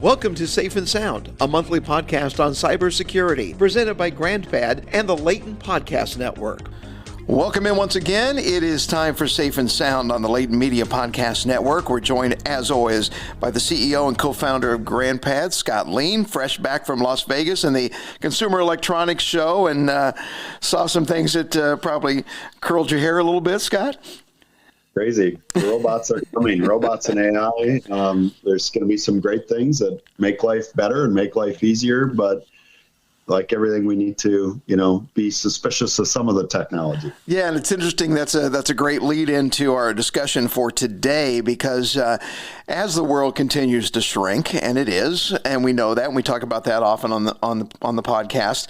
Welcome to Safe and Sound, a monthly podcast on cybersecurity, presented by GrandPad and the Leighton Podcast Network. Welcome in once again. It is time for Safe and Sound on the Leighton Media Podcast Network. We're joined, as always, by the CEO and co-founder of GrandPad, Scott Lean, fresh back from Las Vegas and the Consumer Electronics Show, and saw some things that probably curled your hair a little bit, Scott. Crazy. Robots are coming. Robots and AI. There's going to be some great things that make life better and make life easier, but like everything, we need to, be suspicious of some of the technology. Yeah, and it's interesting. That's a great lead into our discussion for today, because as the world continues to shrink, and it is, and we know that, and we talk about that often on the podcast.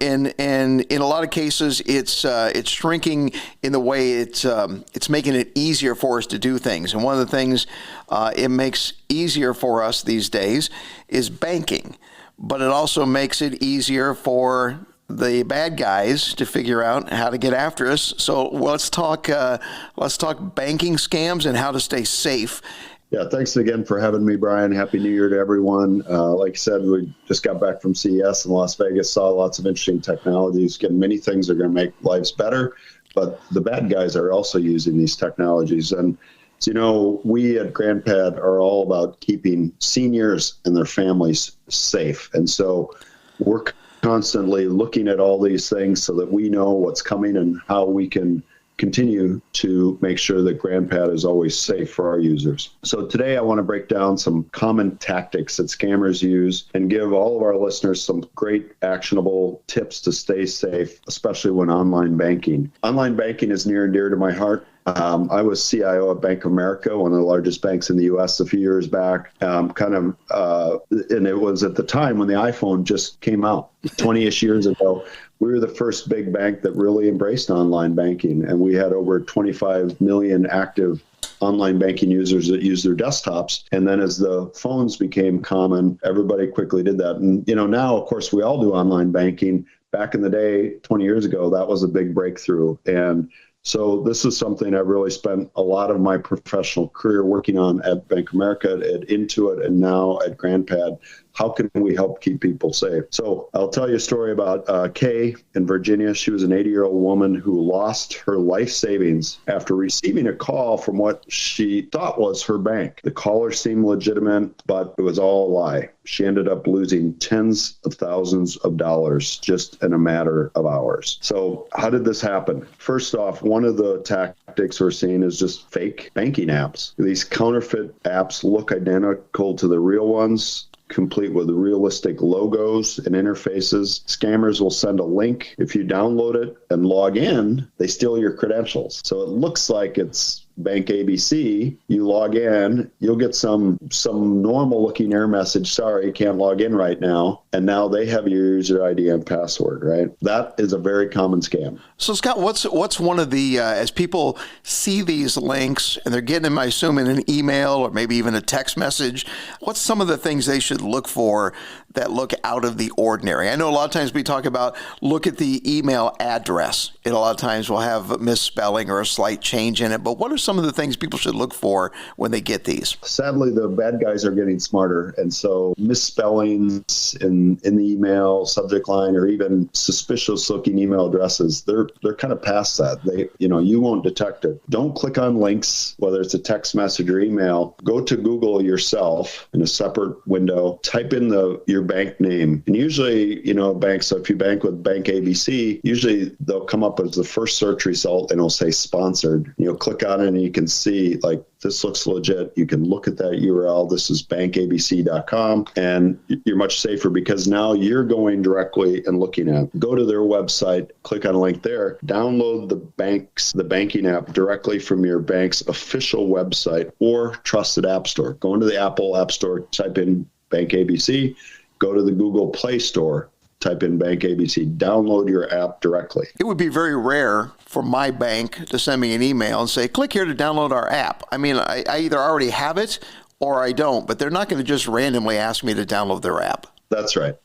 In a lot of cases, it's shrinking in the way it's making it easier for us to do things. And one of the things it makes easier for us these days is banking. But it also makes it easier for the bad guys to figure out how to get after us. So let's talk banking scams and how to stay safe. Yeah, thanks again for having me, Brian. Happy New Year to everyone. Like I said, we just got back from CES in Las Vegas, saw lots of interesting technologies. Again, many things are going to make lives better, but the bad guys are also using these technologies. And so, we at GrandPad are all about keeping seniors and their families safe. And so we're constantly looking at all these things so that we know what's coming and how we can continue to make sure that GrandPad is always safe for our users. So today I want to break down some common tactics that scammers use and give all of our listeners some great actionable tips to stay safe, especially when online banking. Online banking is near and dear to my heart. I was CIO at Bank of America, one of the largest banks in the U.S. a few years back, and it was at the time when the iPhone just came out, 20-ish years ago. We were the first big bank that really embraced online banking, and we had over 25 million active online banking users that use their desktops. And then as the phones became common, everybody quickly did that. And, now, of course, we all do online banking. Back in the day, 20 years ago, that was a big breakthrough. And so this is something I've really spent a lot of my professional career working on at Bank of America, at Intuit, and now at GrandPad. How can we help keep people safe? So I'll tell you a story about Kay in Virginia. She was an 80-year-old woman who lost her life savings after receiving a call from what she thought was her bank. The caller seemed legitimate, but it was all a lie. She ended up losing tens of thousands of dollars just in a matter of hours. So how did this happen? First off, one of the tactics we're seeing is just fake banking apps. These counterfeit apps look identical to the real ones, complete with realistic logos and interfaces. Scammers will send a link. If you download it and log in, they steal your credentials. So it looks like it's Bank ABC. You log in, you'll get some normal looking error message. Sorry, you can't log in right now. And now they have your user ID and password, right? That is a very common scam. So Scott, what's one of the, as people see these links and they're getting them, I assume, in an email or maybe even a text message, what's some of the things they should look for that look out of the ordinary? I know a lot of times we talk about look at the email address. It a lot of times will have misspelling or a slight change in it, but what are some of the things people should look for when they get these? Sadly, the bad guys are getting smarter. And so misspellings in the email subject line, or even suspicious looking email addresses, they're kind of past that. You won't detect it. Don't click on links, whether it's a text message or email. Go to Google yourself in a separate window, type in your bank name. And usually, banks, so if you bank with Bank ABC, usually they'll come up as the first search result and it'll say sponsored. You'll click on it and you can see, like, this looks legit. You can look at that URL. This is bankabc.com, and you're much safer because now you're going directly and looking at. Go to their website, click on a link there, download the banking app directly from your bank's official website or trusted app store. Go into the Apple App Store, type in Bank ABC, go to the Google Play Store, type in Bank ABC, download your app directly. It would be very rare for my bank to send me an email and say, click here to download our app. I mean, I either already have it or I don't, but they're not going to just randomly ask me to download their app. That's right.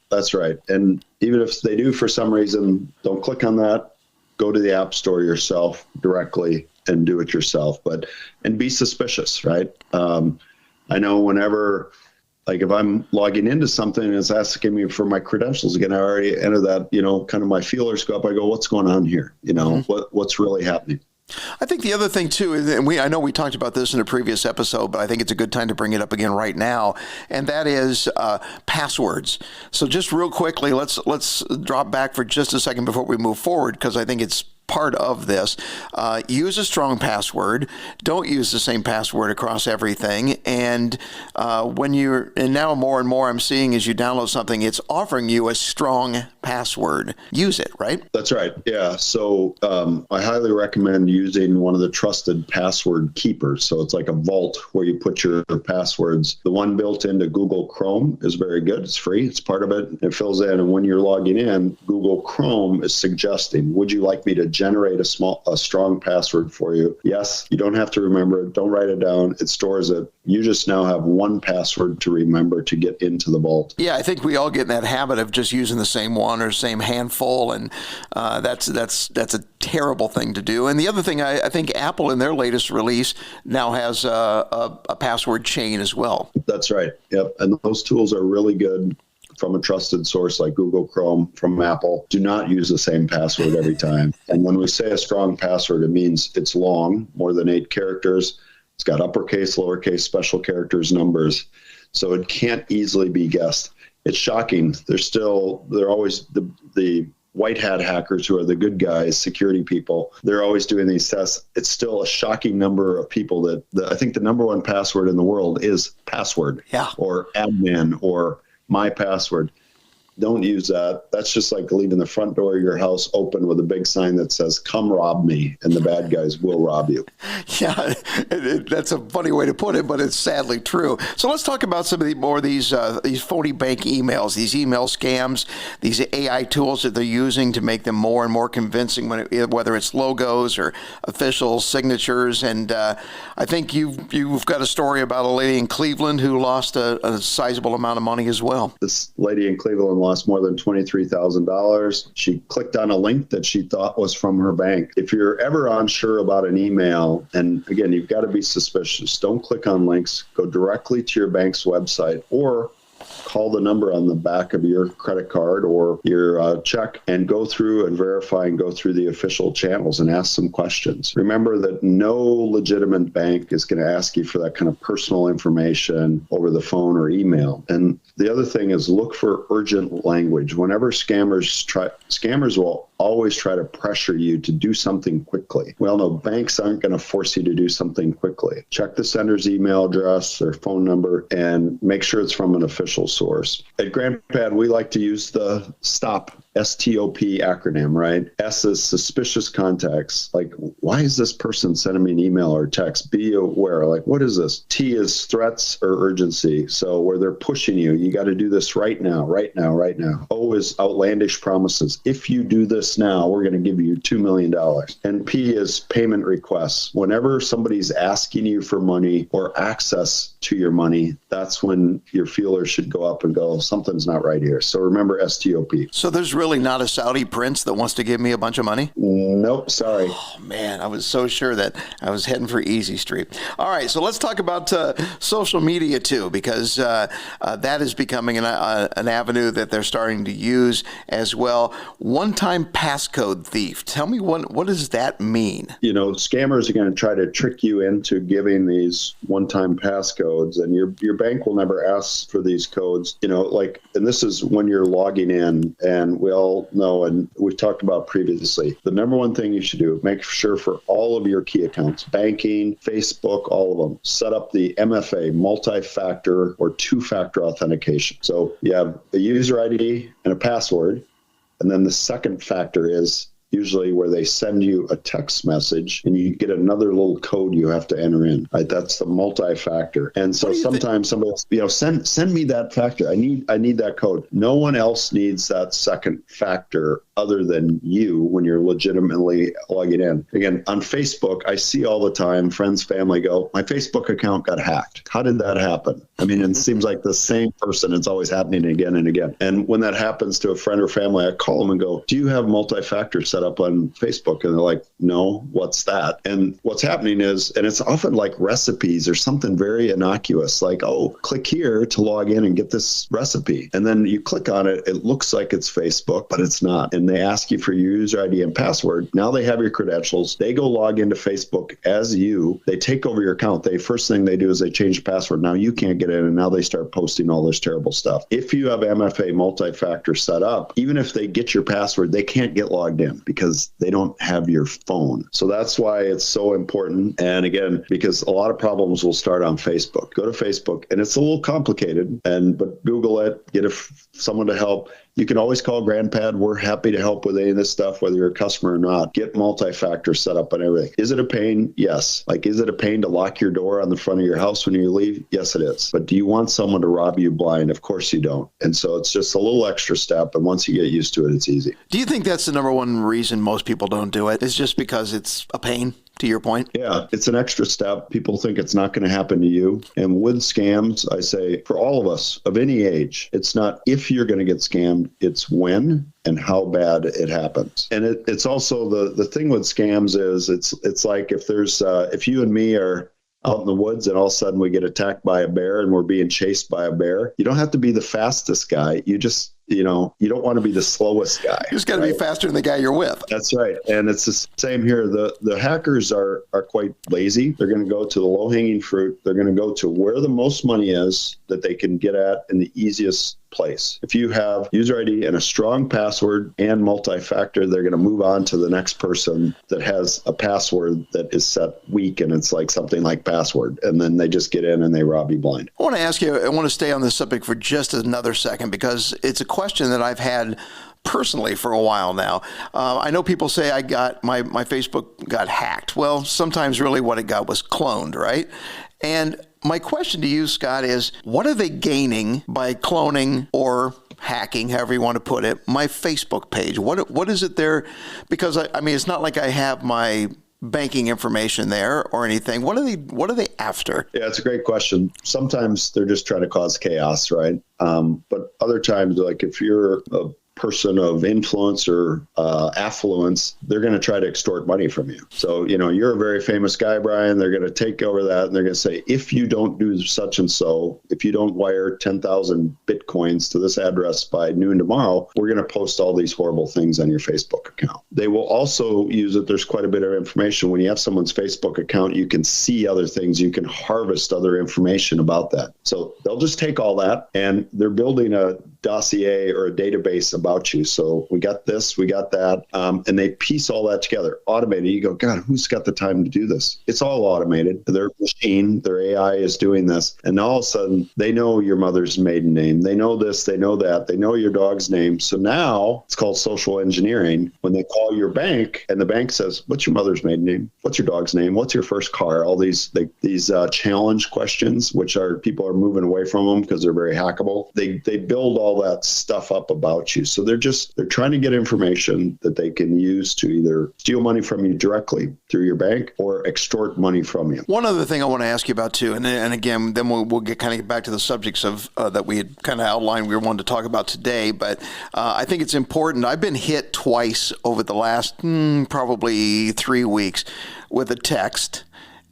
And even if they do for some reason, don't click on that. Go to the App Store yourself directly and do it yourself. And be suspicious, right? I know whenever Like if I'm logging into something and it's asking me for my credentials again, I already enter that, kind of my feelers go up. I go, what's going on here? What's really happening? I think the other thing too, and I know we talked about this in a previous episode, but I think it's a good time to bring it up again right now, and that is passwords. So just real quickly, let's drop back for just a second before we move forward, because I think it's part of this. Use a strong password. Don't use the same password across everything. And now more and more I'm seeing as you download something, it's offering you a strong password. Use it, right? That's right. Yeah. So I highly recommend using one of the trusted password keepers. So it's like a vault where you put your passwords. The one built into Google Chrome is very good. It's free. It's part of it. It fills in. And when you're logging in, Google Chrome is suggesting, would you like me to generate a strong password for you? Yes. You don't have to remember it. Don't write it down. It stores it. You just now have one password to remember to get into the vault. Yeah, I think we all get in that habit of just using the same one or same handful, and that's a terrible thing to do. And the other thing, I think Apple in their latest release now has a password chain as well. That's right. Yep, and those tools are really good from a trusted source like Google Chrome from Apple. Do not use the same password every time. And when we say a strong password, it means it's long, more than 8 characters. It's got uppercase, lowercase, special characters, numbers. So it can't easily be guessed. It's shocking. They're always the white hat hackers who are the good guys, security people. They're always doing these tests. It's still a shocking number of people that I think the number one password in the world is password, or admin, or my password. Don't use that. That's just like leaving the front door of your house open with a big sign that says, "Come rob me," and the bad guys will rob you. Yeah, that's a funny way to put it, but it's sadly true. So let's talk about some of these phony bank emails, these email scams, these AI tools that they're using to make them more and more convincing, whether it's logos or official signatures. And I think you've got a story about a lady in Cleveland who lost a sizable amount of money as well. This lady in Cleveland lost more than $23,000. She clicked on a link that she thought was from her bank. If you're ever unsure about an email, and again, you've got to be suspicious, don't click on links. Go directly to your bank's website or call the number on the back of your credit card or your check and go through and verify and go through the official channels and ask some questions. Remember that no legitimate bank is going to ask you for that kind of personal information over the phone or email. And the other thing is look for urgent language. Whenever scammers will always try to pressure you to do something quickly. Well, no, banks aren't going to force you to do something quickly. Check the sender's email address or phone number and make sure it's from an official source. At GrandPad, we like to use the STOP acronym, right? S is suspicious contacts. Like, why is this person sending me an email or text? Be aware. Like, what is this? T is threats or urgency. So where they're pushing you, you got to do this right now, right now, right now. O is outlandish promises. If you do this now, we're going to give you $2 million. And P is payment requests. Whenever somebody's asking you for money or access to your money, that's when your feeler should go up and go, something's not right here. So remember STOP. So there's really not a Saudi prince that wants to give me a bunch of money? Nope, sorry. Oh, man, I was so sure that I was heading for Easy Street. All right, so let's talk about social media too, because that is becoming an avenue that they're starting to use as well. One-time passcode thief. Tell me, what does that mean? You know, scammers are going to try to trick you into giving these one-time passcodes, and your bank will never ask for these codes. You know, like, and this is when you're logging in, and we all know, and we've talked about previously, the number one thing you should do, make sure for all of your key accounts, banking, Facebook, all of them, set up the MFA, multi-factor or two-factor authentication. So you have a user ID and a password, and then the second factor is usually where they send you a text message and you get another little code you have to enter in, right? That's the multi-factor. And so sometimes somebody else, send me that factor. I need that code. No one else needs that second factor other than you when you're legitimately logging in. Again, on Facebook, I see all the time friends, family go, my Facebook account got hacked. How did that happen? I mean, it seems like the same person. It's always happening again and again. And when that happens to a friend or family, I call them and go, do you have multi-factor set set up on Facebook. And they're like, no, what's that? And what's happening is, and it's often like recipes or something very innocuous, like, oh, click here to log in and get this recipe. And then you click on it, it looks like it's Facebook, but it's not. And they ask you for your user ID and password. Now they have your credentials. They go log into Facebook as you. They take over your account. First thing they do is they change the password. Now you can't get in, and now they start posting all this terrible stuff. If you have MFA multi-factor set up, even if they get your password, they can't get logged in because they don't have your phone. So that's why it's so important. And again, because a lot of problems will start on Facebook. Go to Facebook, and it's a little complicated, but Google it, get someone to help. You can always call GrandPad. We're happy to help with any of this stuff, whether you're a customer or not. Get multi-factor set up and everything. Is it a pain? Yes. Like, is it a pain to lock your door on the front of your house when you leave? Yes, it is. But do you want someone to rob you blind? Of course you don't. And so it's just a little extra step. And once you get used to it, it's easy. Do you think that's the number one reason most people don't do it? It's just because it's a pain? To your point? Yeah, it's an extra step. People think it's not going to happen to you. And with scams, I say for all of us of any age, it's not if you're going to get scammed, it's when and how bad it happens. And it's also the thing with scams is it's like if you and me are out in the woods and all of a sudden we get attacked by a bear and we're being chased by a bear, you don't have to be the fastest guy. You just you don't want to be the slowest guy. You just got to be faster than the guy you're with. That's right. And it's the same here. The hackers are quite lazy. They're going to go to the low-hanging fruit. They're going to go to where the most money is that they can get at in the easiest place. If you have user ID and a strong password and multi-factor, they're going to move on to the next person that has a password that is set weak and it's like something like password. And then they just get in and they rob you blind. I want to stay on this subject for just another second because it's a question that I've had personally for a while now. I know people say I got my Facebook got hacked. Well, sometimes really what it got was cloned, right? And my question to you, Scott, is what are they gaining by cloning or hacking, however you want to put it, my Facebook page? What is it there? Because I mean, it's not like I have my banking information there or anything. What are they after? Yeah, it's a great question. Sometimes they're just trying to cause chaos, right? But other times, like if you're a person of influence or affluence, they're going to try to extort money from you. So, you're a very famous guy, Brian. They're going to take over that and they're going to say, if you don't do such and so, if you don't wire 10,000 Bitcoins to this address by noon tomorrow, we're going to post all these horrible things on your Facebook account. They will also use it. There's quite a bit of information. When you have someone's Facebook account, you can see other things. You can harvest other information about that. So they'll just take all that and they're building a dossier or a database about you. So we got this, we got that, and they piece all that together, automated. You go, God, who's got the time to do this? It's all automated. Their machine, their AI is doing this. And all of a sudden, they know your mother's maiden name. They know this, they know that. They know your dog's name. So now it's called social engineering. When they call your bank and the bank says, what's your mother's maiden name? What's your dog's name? What's your first car? All these challenge questions, which people are moving away from them because they're very hackable. They build all that stuff up about you. So they're trying to get information that they can use to either steal money from you directly through your bank or extort money from you. One other thing I want to ask you about too, and again, then we'll get back to the subjects of that we had kind of outlined we wanted to talk about today, but I think it's important. I've been hit twice over the last probably 3 weeks with a text.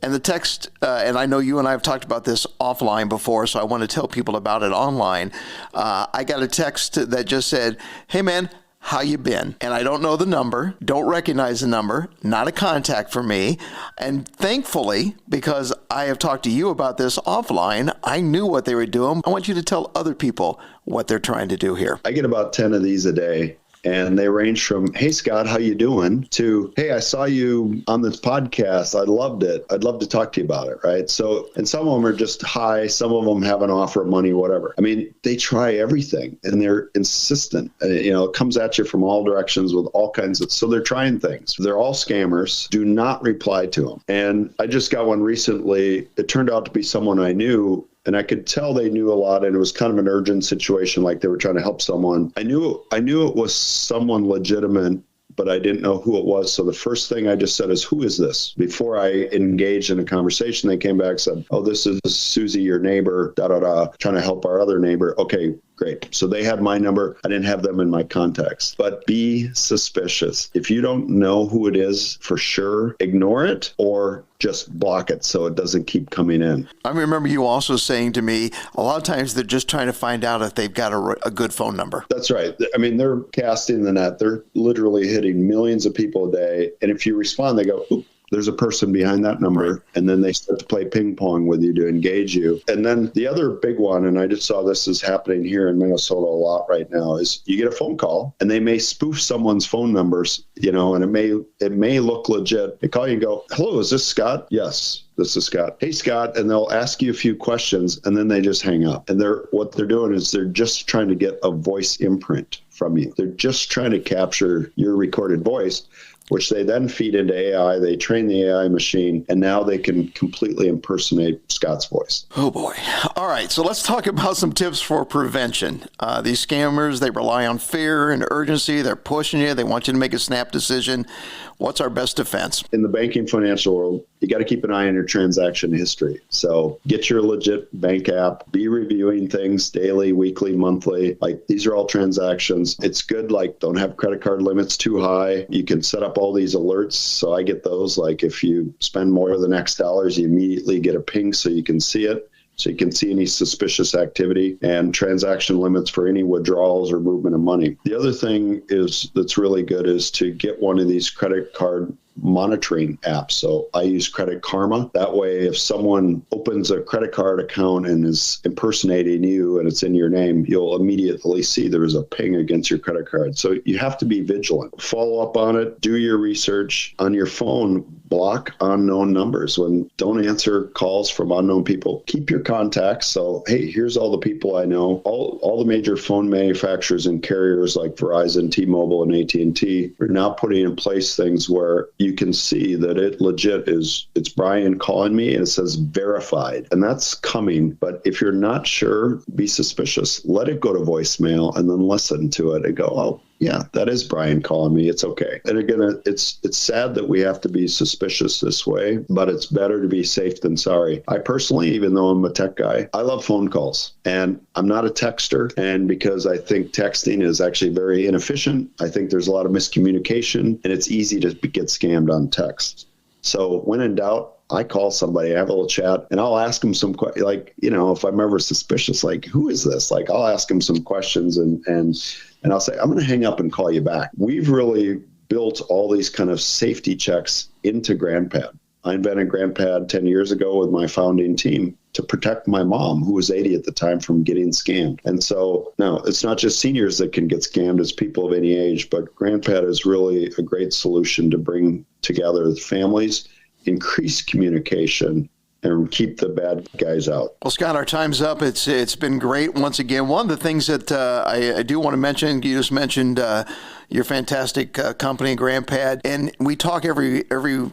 And the text, and I know you and I have talked about this offline before, so I want to tell people about it online. I got a text that just said, hey man, how you been? And I don't know the number, don't recognize the number, not a contact for me. And thankfully, because I have talked to you about this offline, I knew what they were doing. I want you to tell other people what they're trying to do here. I get about 10 of these a day. And they range from, hey, Scott, how you doing? To, hey, I saw you on this podcast. I loved it. I'd love to talk to you about it, right? So, and some of them are just hi. Some of them have an offer of money, whatever. I mean, they try everything and they're insistent. It comes at you from all directions with all kinds of, so they're trying things. They're all scammers. Do not reply to them. And I just got one recently. It turned out to be someone I knew. And I could tell they knew a lot, and it was kind of an urgent situation, like they were trying to help someone. I knew it was someone legitimate, but I didn't know who it was. So the first thing I just said is, who is this? Before I engaged in a conversation, they came back and said, oh, this is Susie, your neighbor, trying to help our other neighbor. Okay, Great. So they had my number. I didn't have them in my contacts. But be suspicious. If you don't know who it is for sure, ignore it or just block it so it doesn't keep coming in. I remember you also saying to me, a lot of times they're just trying to find out if they've got a good phone number. That's right. I mean, they're casting the net. They're literally hitting millions of people a day. And if you respond, they go, oop, there's a person behind that number. Right. And then they start to play ping pong with you to engage you. And then the other big one, and I just saw this is happening here in Minnesota a lot right now, is you get a phone call and they may spoof someone's phone numbers, and it may look legit. They call you and go, hello, is this Scott? Yes. This is Scott. Hey, Scott. And they'll ask you a few questions and then they just hang up. And what they're doing is they're just trying to get a voice imprint from you. They're just trying to capture your recorded voice, which they then feed into AI. They train the AI machine, and now they can completely impersonate Scott's voice. Oh, boy. All right, so let's talk about some tips for prevention. These scammers, they rely on fear and urgency. They're pushing you. They want you to make a snap decision. What's our best defense? In the banking financial world, you got to keep an eye on your transaction history. So get your legit bank app, be reviewing things daily, weekly, monthly. Like these are all transactions. It's good. Like don't have credit card limits too high. You can set up all these alerts. So I get those. Like if you spend more than X dollars, you immediately get a ping so you can see it. So you can see any suspicious activity and transaction limits for any withdrawals or movement of money. The other thing that's really good is to get one of these credit card monitoring apps. So I use Credit Karma. That way, if someone opens a credit card account and is impersonating you and it's in your name, you'll immediately see there is a ping against your credit card. So you have to be vigilant. Follow up on it. Do your research on your phone. Block unknown numbers. Don't answer calls from unknown people. Keep your contacts. So, hey, here's all the people I know. All the major phone manufacturers and carriers like Verizon, T-Mobile, and AT&T are now putting in place things where you can see that it's Brian calling me and it says verified. And that's coming. But if you're not sure, be suspicious. Let it go to voicemail and then listen to it and go, oh, yeah, that is Brian calling me. It's okay. And again, it's sad that we have to be suspicious this way, but it's better to be safe than sorry. I personally, even though I'm a tech guy, I love phone calls and I'm not a texter. And because I think texting is actually very inefficient, I think there's a lot of miscommunication and it's easy to get scammed on text. So when in doubt, I call somebody, I have a little chat, and I'll ask them some questions, like, if I'm ever suspicious, like, who is this? Like, I'll ask them some questions and I'll say, I'm going to hang up and call you back. We've really built all these kind of safety checks into GrandPad. I invented GrandPad 10 years ago with my founding team to protect my mom, who was 80 at the time, from getting scammed. And so now it's not just seniors that can get scammed, it's people of any age, but GrandPad is really a great solution to bring together families, increase communication, and keep the bad guys out. Well, Scott, our time's up. It's been great once again. One of the things that I do want to mention, you just mentioned your fantastic company, GrandPad, and we talk every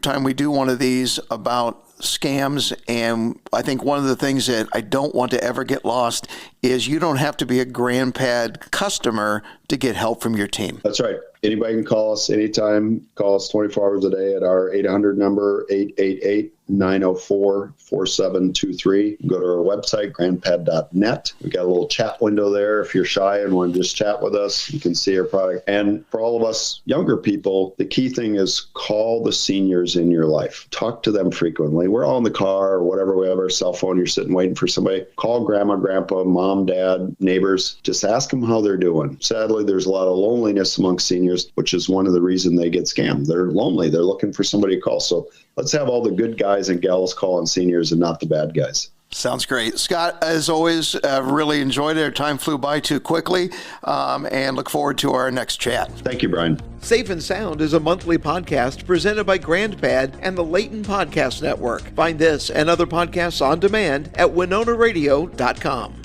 time we do one of these about scams, and I think one of the things that I don't want to ever get lost is you don't have to be a GrandPad customer to get help from your team. That's right. Anybody can call us anytime. Call us 24 hours a day at our 800 number, 888-904-4723. Go to our website, grandpad.net. We've got a little chat window there. If you're shy and want to just chat with us, you can see our product. And for all of us younger people, the key thing is call the seniors in your life. Talk to them frequently. We're all in the car or whatever. We have our cell phone. You're sitting waiting for somebody. Call grandma, grandpa, mom, dad, neighbors. Just ask them how they're doing. Sadly, there's a lot of loneliness among seniors, which is one of the reasons they get scammed. They're lonely. They're looking for somebody to call. So let's have all the good guys and gals calling seniors and not the bad guys. Sounds great. Scott, as always, really enjoyed it. Our time flew by too quickly, and look forward to our next chat. Thank you, Brian. Safe and Sound is a monthly podcast presented by GrandPad and the Layton Podcast Network. Find this and other podcasts on demand at WinonaRadio.com.